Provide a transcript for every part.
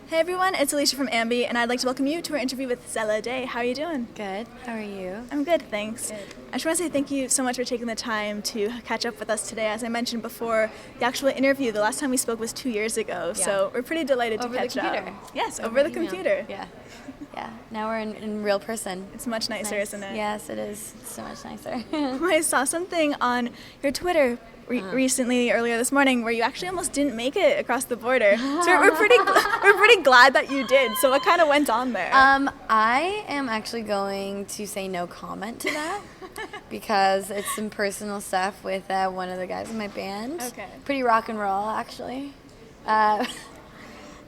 Hey everyone, it's Alicia from AMBY, and I'd like to welcome you to our interview with Zella Day. How are you doing? Good. How are you? I'm good, thanks. Good. I just want to say thank you so much for taking the time to catch up with us today. As I mentioned before, the actual interview, the last time we spoke was 2 years ago, so we're pretty delighted to catch up. Over the computer. Yes, over the computer. Yeah. Yeah. Now we're in real person. It's much nicer, Nice. isn't it? Yes, it is. It's so much nicer. I saw something on your Twitter recently, earlier this morning, where you actually almost didn't make it across the border. So we're pretty glad that you did. So what kind of went on there? I am actually going to say no comment to that because it's some personal stuff with one of the guys in my band. Okay. Pretty rock and roll, actually.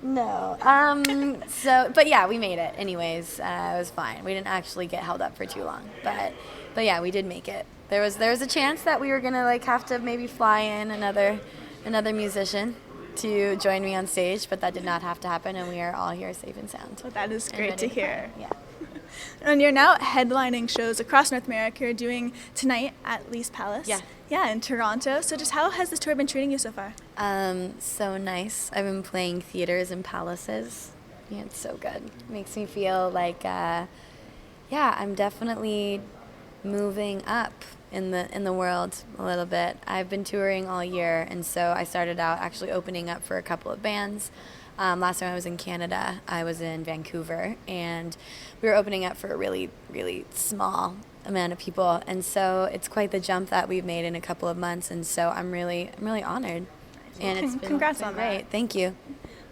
No. But yeah, we made it. Anyways, it was fine. We didn't actually get held up for too long, but yeah, we did make it. There was a chance that we were gonna have to maybe fly in another musician to join me on stage, but that did not have to happen, and we are all here safe and sound. Well, that is great to hear. Yeah. And you're now headlining shows across North America. You're doing tonight at Lee's Palace. Yeah. Yeah, in Toronto. So just how has this tour been treating you so far? So nice. I've been playing theaters and palaces. Yeah, it's so good. It makes me feel like, I'm definitely moving up in the world a little bit. I've been touring all year, and so I started out actually opening up for a couple of bands. Last time I was in Canada, I was in Vancouver, and we were opening up for a really, really small amount of people, and so it's quite the jump that we've made in a couple of months, and so I'm really honored. And it's been Congrats on great. that. Thank you.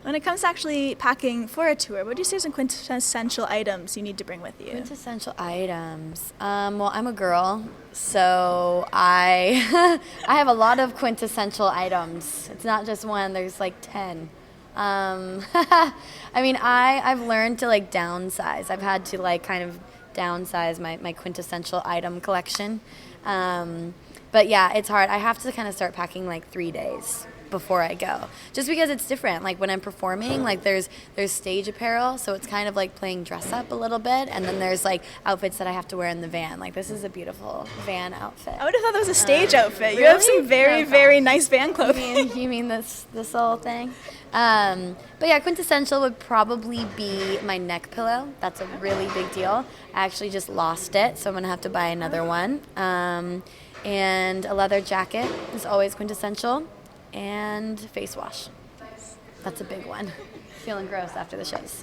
When it comes to actually packing for a tour, what do you say are some quintessential items you need to bring with you? Quintessential items. Well, I'm a girl, so I I have a lot of quintessential items. It's not just one. There's like 10. I mean, I've learned to downsize. I've had to kind of downsize my quintessential item collection. But yeah, it's hard. I have to kind of start packing 3 days before I go, just because it's different. When I'm performing, there's stage apparel, so it's kind of like playing dress up a little bit, and then there's outfits that I have to wear in the van. This is a beautiful van outfit. I would have thought that was a stage outfit. Really? You have some very nice van clothing. You mean this whole thing? But yeah, quintessential would probably be my neck pillow. That's a really big deal. I actually just lost it, so I'm gonna have to buy another one. And a leather jacket is always quintessential. And face wash. That's a big one. Feeling gross after the shows.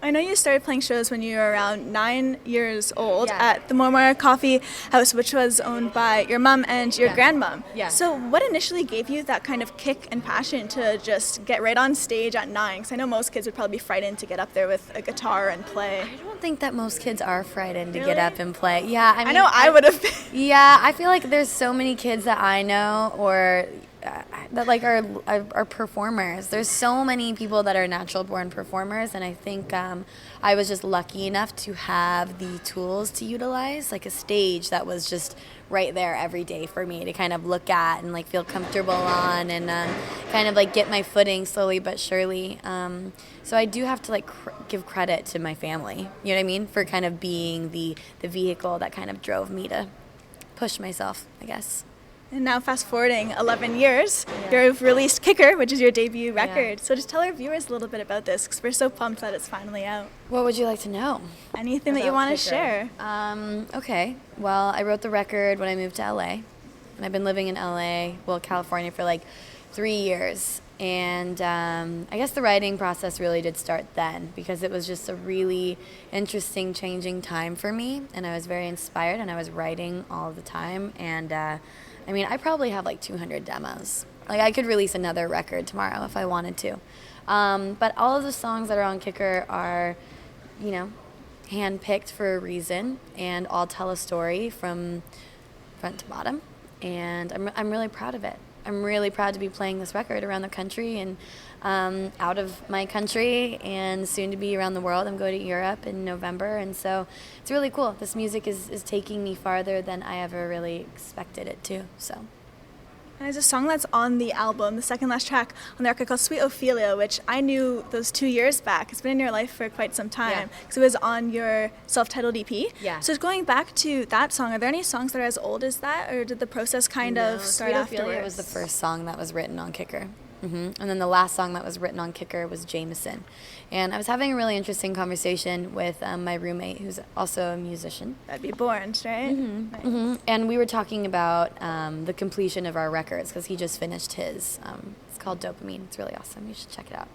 I know you started playing shows when you were around 9 years old Yeah. at the Mormor Coffee House, which was owned by your mom and your grandmom. Yeah. So what initially gave you that kind of kick and passion to just get right on stage at 9? Because I know most kids would probably be frightened to get up there with a guitar and play. I don't think that most kids are frightened to Really? get up and play. Yeah, I mean, I know I would have been. Yeah, I feel like there's so many kids that I know or that are performers. There's so many people that are natural born performers, and I think I was just lucky enough to have the tools to utilize, a stage that was just right there every day for me to kind of look at and feel comfortable on, and kind of get my footing slowly but surely. So I do have to give credit to my family, you know what I mean, for kind of being the vehicle that kind of drove me to push myself, I guess. And now fast forwarding 11 years, you've released Kicker, which is your debut record. Yeah. So just tell our viewers a little bit about this, because we're so pumped that it's finally out. What would you like to know? Anything that you want to share. Okay. Well, I wrote the record when I moved to LA, and I've been living in California for 3 years. And I guess the writing process really did start then, because it was just a really interesting, changing time for me, and I was very inspired, and I was writing all the time. And I probably have 200 demos. I could release another record tomorrow if I wanted to. But all of the songs that are on Kicker are, handpicked for a reason, and all tell a story from front to bottom. And I'm really proud of it. I'm really proud to be playing this record around the country and out of my country, and soon to be around the world. I'm going to Europe in November, and so it's really cool. This music is taking me farther than I ever really expected it to. So. There's a song that's on the album, the second last track on the record, called Sweet Ophelia, which I knew those 2 years back. It's been in your life for quite some time, because it was on your self-titled EP. Yeah. So going back to that song, are there any songs that are as old as that, or did the process kind of start Sweet afterwards? Ophelia was the first song that was written on Kicker. And then the last song that was written on Kicker was Jameson. And I was having a really interesting conversation with my roommate, who's also a musician. That'd be Borns, right? Nice. And we were talking about the completion of our records, because he just finished his. It's called Dopamine. It's really awesome. You should check it out.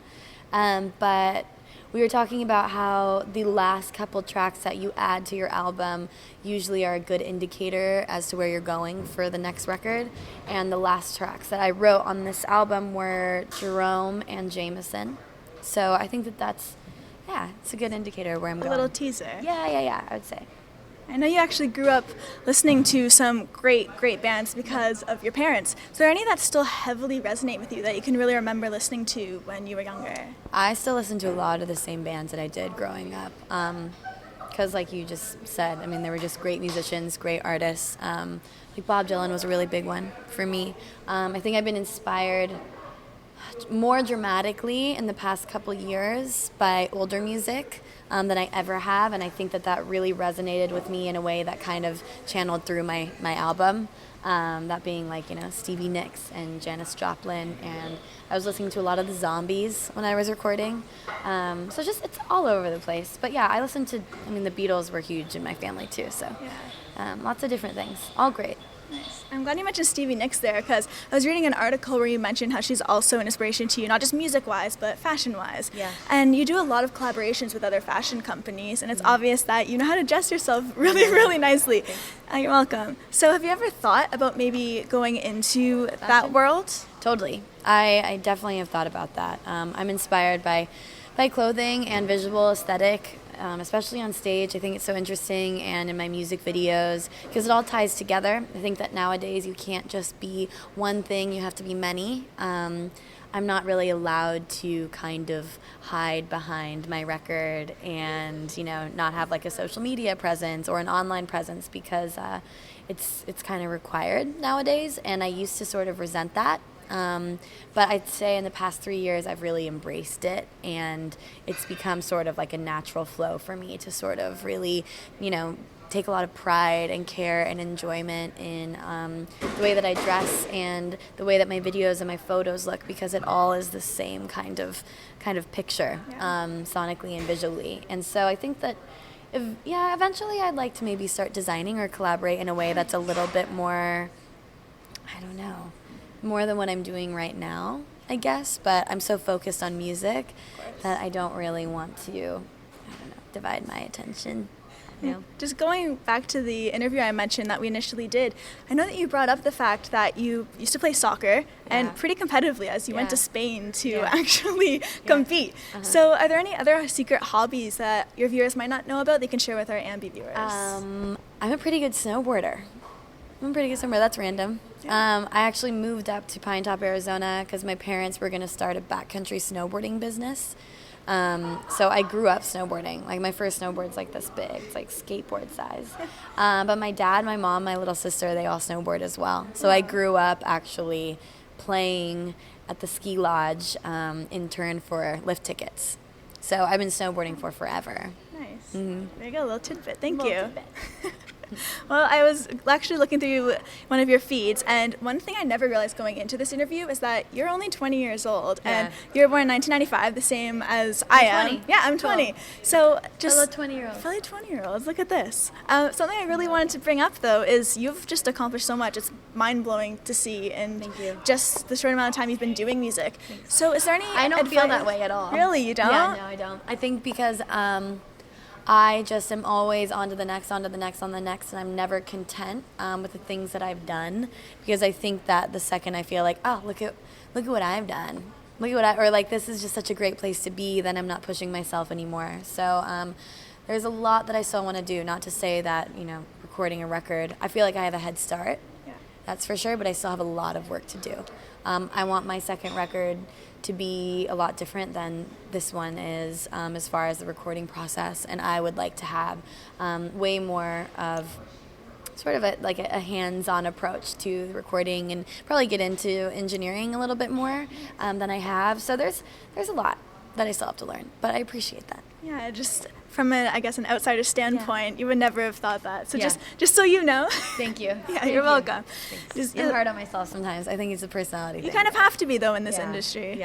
But we were talking about how the last couple tracks that you add to your album usually are a good indicator as to where you're going for the next record. And the last tracks that I wrote on this album were Jerome and Jameson. So I think that's it's a good indicator where I'm going. A little teaser. Yeah, I would say. I know you actually grew up listening to some great bands because of your parents. So are there any that still heavily resonate with you that you can really remember listening to when you were younger? I still listen to a lot of the same bands that I did growing up. Because like you just said, I mean, they were just great musicians, great artists. Like Bob Dylan was a really big one for me. I think I've been inspired more dramatically in the past couple years by older music than I ever have, and I think that really resonated with me in a way that kind of channeled through my album. That being like, Stevie Nicks and Janis Joplin, and I was listening to a lot of the Zombies when I was recording. So it's all over the place. But yeah, I listened to, the Beatles were huge in my family too, so lots of different things, all great. Nice. I'm glad you mentioned Stevie Nicks there, because I was reading an article where you mentioned how she's also an inspiration to you, not just music-wise, but fashion-wise. Yeah. And you do a lot of collaborations with other fashion companies, and it's obvious that you know how to dress yourself really, really nicely. You're welcome. So have you ever thought about maybe going into that world? Totally. I definitely have thought about that. I'm inspired by clothing and visual aesthetic. Especially on stage. I think it's so interesting, and in my music videos, because it all ties together. I think that nowadays you can't just be one thing, you have to be many. I'm not really allowed to kind of hide behind my record and, not have like a social media presence or an online presence, because it's kind of required nowadays, and I used to sort of resent that. But I'd say in the past 3 years, I've really embraced it, and it's become sort of like a natural flow for me to sort of really, take a lot of pride and care and enjoyment in the way that I dress and the way that my videos and my photos look, because it all is the same kind of picture, sonically and visually. And so I think that eventually I'd like to maybe start designing or collaborate in a way that's a little bit more, more than what I'm doing right now, I guess, but I'm so focused on music that I don't really want to, divide my attention. Just going back to the interview I mentioned that we initially did, I know that you brought up the fact that you used to play soccer and pretty competitively, as you went to Spain to actually compete. So are there any other secret hobbies that your viewers might not know about that you can share with our AMBY viewers? I'm a pretty good snowboarder. That's random. I actually moved up to Pine Top, Arizona, because my parents were going to start a backcountry snowboarding business. So I grew up snowboarding. Like, my first snowboard's like this big. It's like skateboard size. But my dad, my mom, my little sister, they all snowboard as well. So I grew up actually playing at the ski lodge in turn for lift tickets. So I've been snowboarding for forever. Nice. There you go, a little tidbit. Thank you. Well, I was actually looking through one of your feeds, and one thing I never realized going into this interview is that you're only 20 years old, and you were born in 1995, the same as I am. 20. Yeah, I'm 20. Cool. So just fellow 20-year-olds. Fellow 20-year-olds, look at this. Something I really wanted to bring up, though, is you've just accomplished so much. It's mind-blowing to see in just the short amount of time you've been doing music. Thanks. So is there any I don't feel that way at all. Really? You don't? Yeah, no, I don't. I think because I just am always on to the next, on the next, and I'm never content with the things that I've done, because I think that the second I feel like, oh, look at what I've done, or like, this is just such a great place to be, then I'm not pushing myself anymore. So there's a lot that I still want to do, not to say that, recording a record, I feel like I have a head start, that's for sure, but I still have a lot of work to do. I want my second record to be a lot different than this one is as far as the recording process, and I would like to have way more of sort of a hands-on approach to the recording, and probably get into engineering a little bit more than I have. So there's a lot that I still have to learn, but I appreciate that. Yeah, just from I guess an outsider standpoint, you would never have thought that. So Yeah. just so you know. Thank you. You're welcome. Just, I'm hard on myself sometimes. I think it's a personality thing. You kind of have to be though in this industry.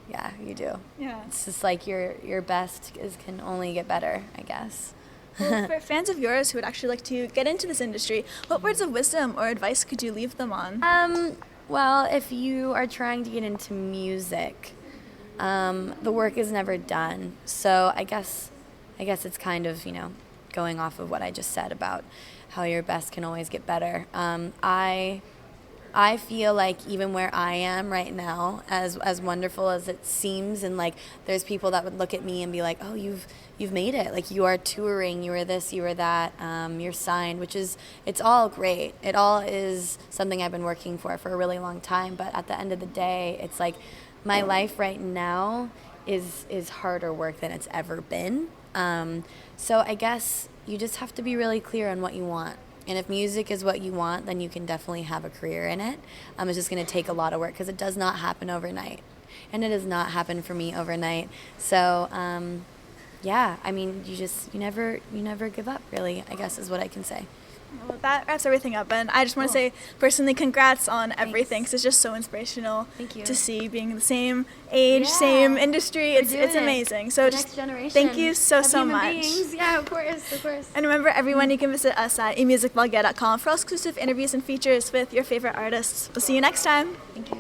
Yeah, you do. Yeah. It's just like your best can only get better, I guess. Well, for fans of yours who would actually like to get into this industry, what words of wisdom or advice could you leave them on? Well, if you are trying to get into music, the work is never done. So I guess it's kind of, going off of what I just said about how your best can always get better. I feel like even where I am right now, as wonderful as it seems, and like there's people that would look at me and be like, oh, you've made it. Like you are touring, you are this, you are that, you're signed, it's all great. It all is something I've been working for a really long time. But at the end of the day, it's like my life right now is harder work than it's ever been. So I guess you just have to be really clear on what you want. And if music is what you want, then you can definitely have a career in it. It's just going to take a lot of work because it does not happen overnight. And it does not happen for me overnight. So, I mean, you never give up, really, I guess is what I can say. Well, that wraps everything up, and I just want to say personally congrats on everything, because it's just so inspirational to see being the same age, same industry. It's amazing. So just thank you so much. Beings. Yeah, of course. And remember, everyone, you can visit us at emusicblogger.com for all exclusive interviews and features with your favorite artists. We'll see you next time. Thank you.